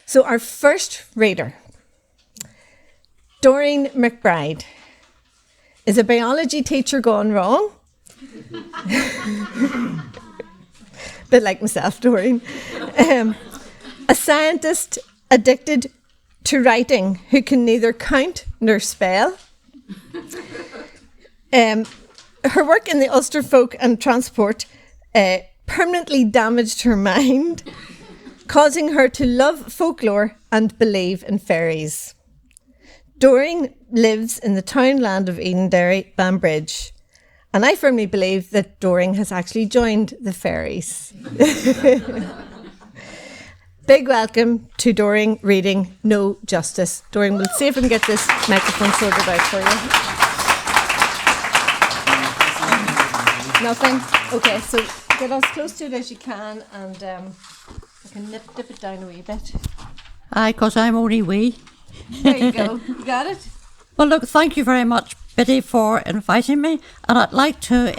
So our first reader, Doreen Mc Bride, is a biology teacher gone wrong. Bit like myself, Doreen. A scientist addicted to writing who can neither count nor spell. Her work in the Ulster folk and transport permanently damaged her mind, causing her to love folklore and believe in fairies. Doreen lives in the townland of Edenderry, Banbridge, and I firmly believe that Doreen has actually joined the fairies. Big welcome to Doreen reading No Justice. Doreen, we'll see if we can get this microphone sorted out for you. Nothing? Okay, so get as close to it as you can, and I can dip it down a wee bit. Aye, because I'm only wee. There you go. You got it? Well, look, thank you very much, Biddy, for inviting me. And I'd like to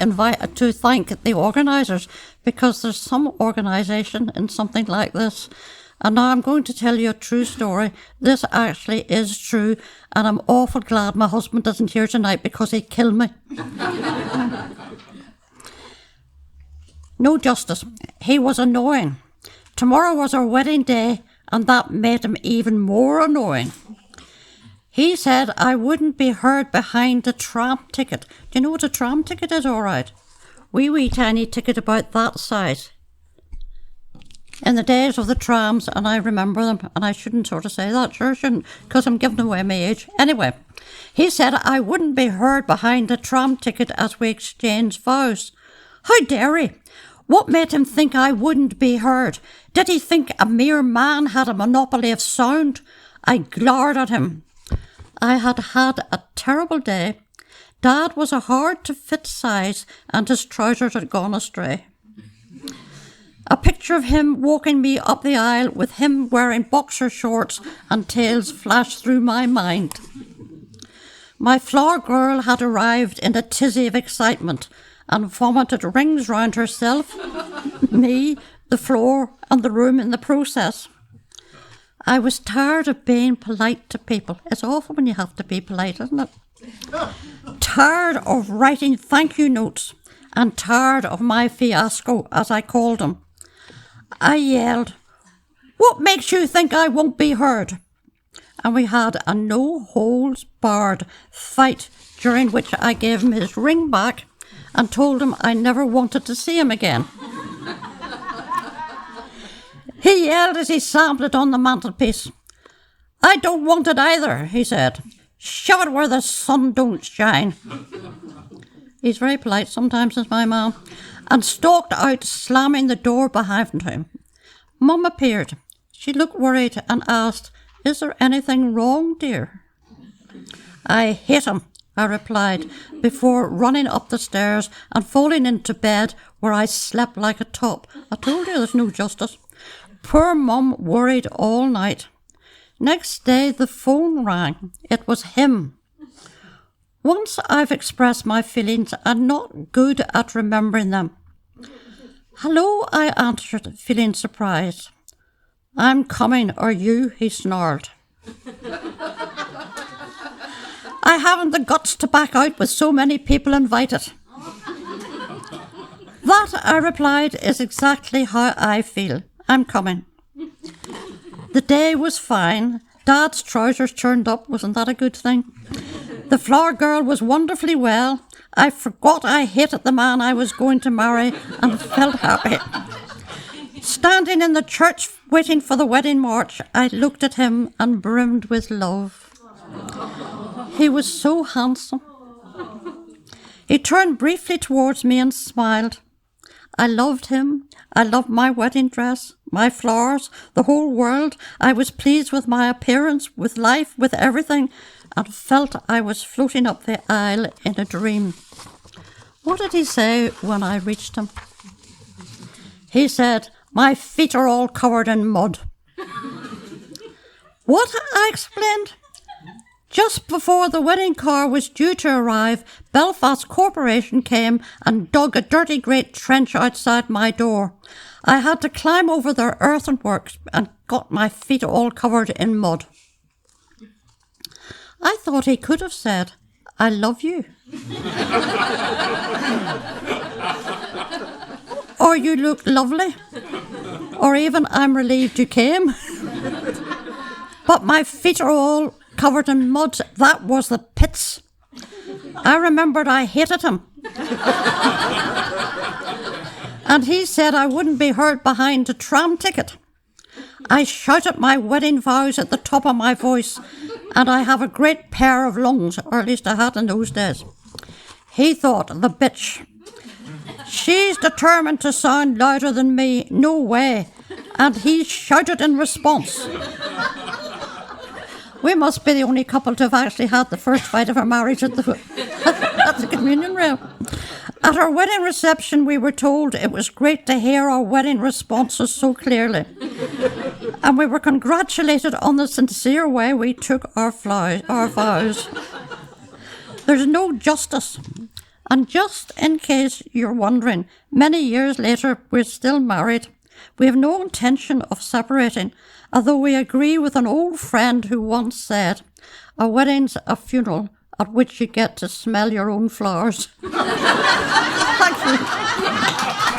thank the organisers, because there's some organisation in something like this. And now I'm going to tell you a true story. This actually is true, and I'm awful glad my husband isn't here tonight, because he'd kill me. No justice. He was annoying. Tomorrow was our wedding day, and that made him even more annoying. He said I wouldn't be heard behind the tram ticket. Do you know what a tram ticket is, all right? Wee tiny ticket about that size. In the days of the trams, and I remember them, and I shouldn't sort of say that, sure shouldn't, because I'm giving away my age. Anyway, he said I wouldn't be heard behind the tram ticket as we exchanged vows. How dare he? What made him think I wouldn't be heard? Did he think a mere man had a monopoly of sound? I glowered at him. I had had a terrible day. Dad was a hard-to-fit size, and his trousers had gone astray. A picture of him walking me up the aisle with him wearing boxer shorts and tails flashed through my mind. My flower girl had arrived in a tizzy of excitement and vomited rings round herself, me, the floor, and the room in the process. I was tired of being polite to people. It's awful when you have to be polite, isn't it? Tired of writing thank you notes, and tired of my fiasco, as I called him. I yelled, "What makes you think I won't be heard?" And we had a no-holds-barred fight, during which I gave him his ring back and told him I never wanted to see him again. He yelled as he sampled it on the mantelpiece. "I don't want it either," he said. "Shove it where the sun don't shine." He's very polite sometimes, is my man, and stalked out, slamming the door behind him. Mum appeared. She looked worried and asked, "Is there anything wrong, dear?" "I hate him," I replied, before running up the stairs and falling into bed, where I slept like a top. I told you there's no justice. Poor Mum worried all night. Next day the phone rang. It was him. Once I've expressed my feelings, I'm not good at remembering them. "Hello," I answered, feeling surprised. "I'm coming, are you?" he snarled. "I haven't the guts to back out with so many people invited." "That," I replied, "is exactly how I feel. I'm coming." The day was fine. Dad's trousers turned up. Wasn't that a good thing? The flower girl was wonderfully well. I forgot I hated the man I was going to marry and felt happy. Standing in the church waiting for the wedding march, I looked at him and brimmed with love. He was so handsome. He turned briefly towards me and smiled. I loved him. I loved my wedding dress, my flowers, the whole world. I was pleased with my appearance, with life, with everything, and felt I was floating up the aisle in a dream. What did he say when I reached him? He said, "My feet are all covered in mud." "What?" I explained. Just before the wedding car was due to arrive, Belfast Corporation came and dug a dirty great trench outside my door. I had to climb over their earthworks and got my feet all covered in mud. I thought he could have said, I love you. Or you look lovely. Or even I'm relieved you came. But my feet are all covered in mud. That was the pits. I remembered I hated him. And he said I wouldn't be heard behind a tram ticket. I shouted my wedding vows at the top of my voice, and I have a great pair of lungs, or at least I had in those days. He thought, the bitch, she's determined to sound louder than me, no way. And he shouted in response. We must be the only couple to have actually had the first fight of our marriage at the communion rail. At our wedding reception, we were told it was great to hear our wedding responses so clearly. And we were congratulated on the sincere way we took our vows. There's no justice. And just in case you're wondering, many years later, we're still married. We have no intention of separating, although we agree with an old friend who once said, a wedding's a funeral at which you get to smell your own flowers. Thank you.